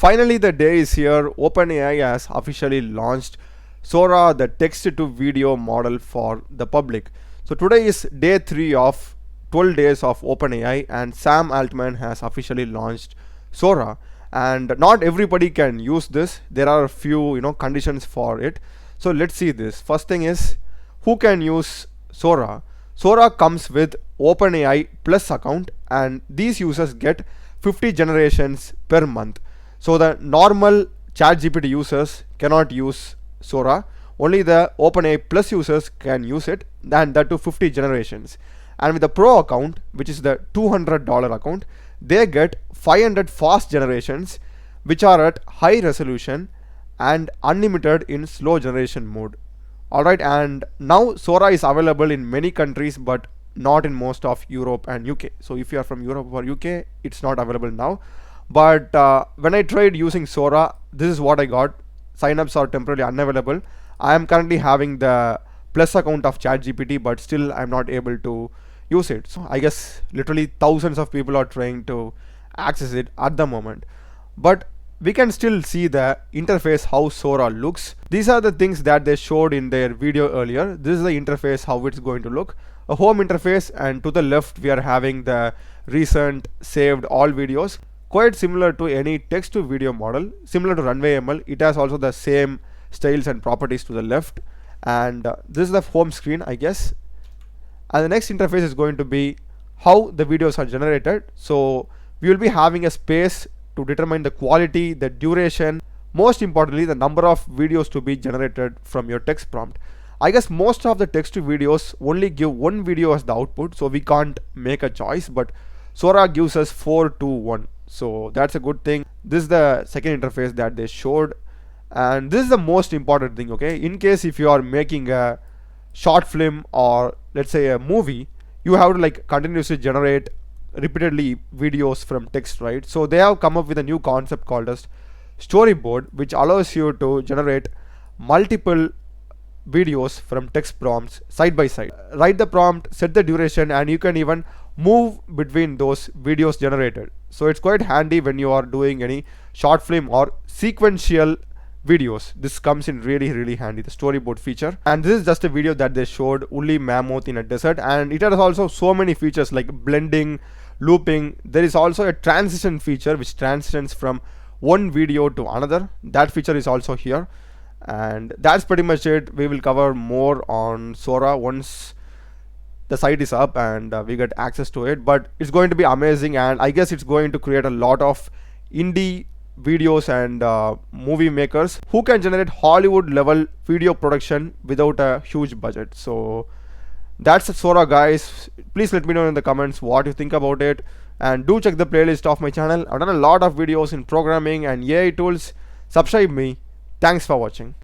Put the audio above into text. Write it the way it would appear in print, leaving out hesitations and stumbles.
Finally, the day is here. OpenAI has officially launched Sora, the text to video model for the public. So today is day 3 of 12 days of OpenAI, and Sam Altman has officially launched Sora. And not everybody can use this. There are a few conditions for it. So let's see this. First thing is, who can use Sora? Sora comes with OpenAI Plus account, and these users get 50 generations per month. So the normal ChatGPT users cannot use Sora. Only the OpenAI Plus users can use it, and that to 50 generations. And with the Pro account, which is the $200 account, they get 500 fast generations, which are at high resolution and unlimited in slow generation mode. Alright, and now Sora is available in many countries, but not in most of Europe and UK. So if you are from Europe or UK, it's not available now. But when I tried using Sora, this is what I got. Signups are temporarily unavailable. I am currently having the Plus account of ChatGPT, but still I'm not able to use it. So I guess literally thousands of people are trying to access it at the moment. But we can still see the interface, how Sora looks. These are the things that they showed in their video earlier. This is the interface, how it's going to look. A home interface, and to the left we are having the recent saved all videos. Quite similar to any text to video model, similar to Runway ML. It has also the same styles and properties to the left. And this is the home screen, I guess. And the next interface is going to be how the videos are generated. So we will be having a space to determine the quality, the duration, most importantly the number of videos to be generated from your text prompt. I guess most of the text to videos only give one video as the output, so we can't make a choice, but Sora gives us 4 to 1. So that's a good thing. This is the second interface that they showed, and this is the most important thing. Okay, in case if you are making a short film or let's say a movie, you have to like continuously generate repeatedly videos from text, right? So they have come up with a new concept called as storyboard, which allows you to generate multiple videos from text prompts side by side. Write the prompt, set the duration, and you can even move between those videos generated. So it's quite handy when you are doing any short film or sequential videos. This comes in really handy, the storyboard feature. And this is just a video that they showed, only mammoth in a desert, and it has also so many features like blending, looping. There is also a transition feature which transitions from one video to another. That feature is also here. And that's pretty much it. We will cover more on Sora once the site is up and we get access to it. But it's going to be amazing, and I guess it's going to create a lot of indie videos and movie makers who can generate Hollywood level video production without a huge budget. So that's Sora, guys. Please let me know in the comments what you think about it, and do check the playlist of my channel. I've done a lot of videos in programming and AI tools. Subscribe me. Thanks for watching.